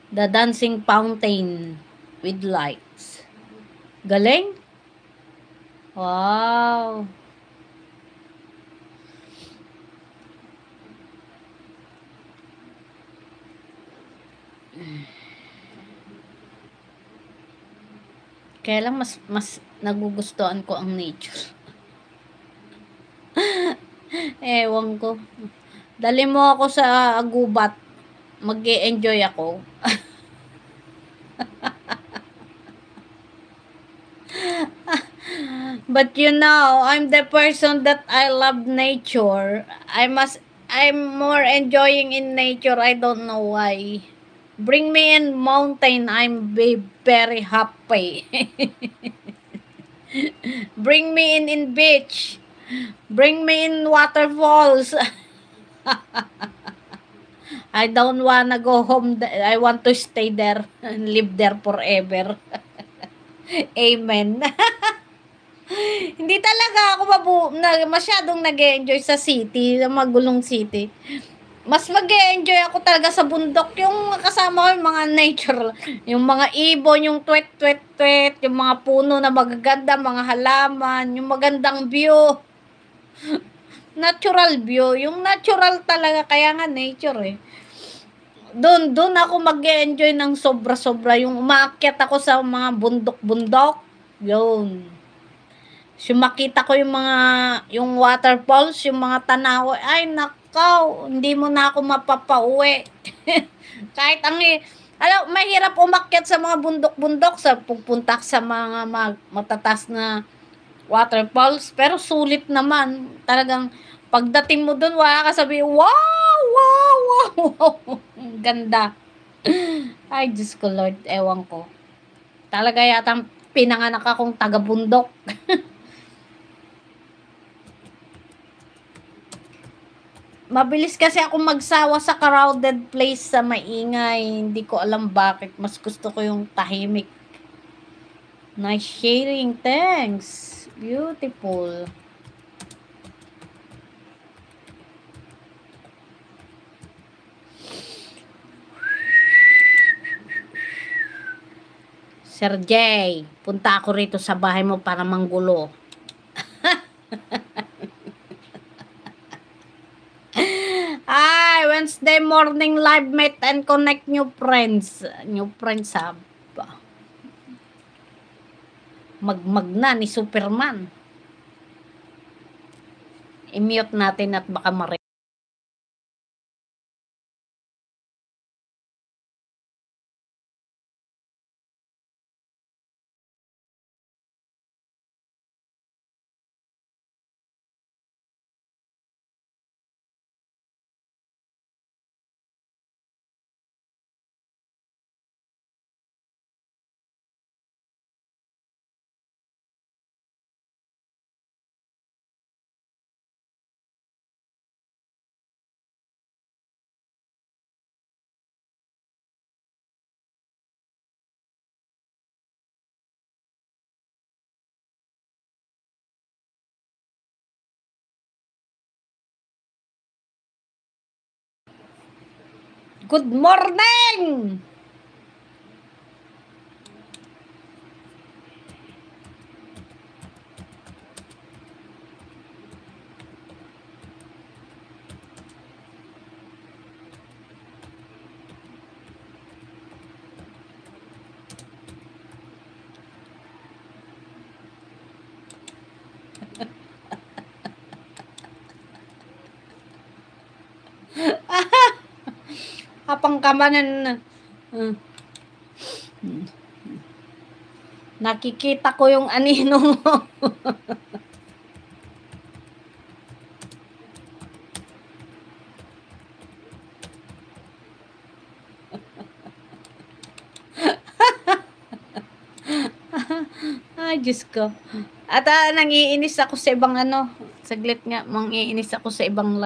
The dancing fountain with lights. Galing? Wow. Kaya lang mas nagugustuhan ko ang nature. Ewan ko. Dali mo ako sa gubat. Mag-e-enjoy ako. But you know, I'm the person that I love nature. I'm more enjoying in nature. I don't know why. Bring me in mountain, I'm be very happy. Bring me in beach. Bring me in waterfalls. I don't wanna go home. I want to stay there and live there forever. Amen. Hindi talaga ako masyadong nag-e-enjoy sa city, sa magulong city. Mas mag-e-enjoy ako talaga sa bundok, yung kasama ko yung mga nature, yung mga ibon, yung twet, yung mga puno na magaganda, mga halaman, yung magandang view. Natural view, yung natural talaga, kaya nga nature eh. Doon ako mag-e-enjoy ng sobra-sobra, yung umaakyat ako sa mga bundok-bundok, yun. So, makita ko yung waterfalls, yung mga tanaw, ay nakaw, hindi mo na ako mapapauwi. Kahit mahirap umakyat sa mga bundok-bundok, sa pupunta sa mga matatas na waterfalls, pero sulit naman. Talagang pagdating mo doon, wala ka sabi, wow, wow, wow, wow. Ganda. Ay, Diyos ko Lord, ewan ko. Talaga yata pinanganak akong taga-bundok. Mabilis kasi ako magsawa sa crowded place sa maingay. Hindi ko alam bakit. Mas gusto ko yung tahimik. Nice sharing. Thanks. Beautiful. Sir Jay, punta ako rito sa bahay mo para manggulo. Ay, Wednesday morning live meet and connect new friends. New friends ha. Magmag na ni Superman. I-mute natin at baka marinig. Good morning! Apang kamanan. Nakikita ko yung anino mo. Ay, Diyos ko. At nangiinis ako sa ibang saglit nga, mangiinis ako sa ibang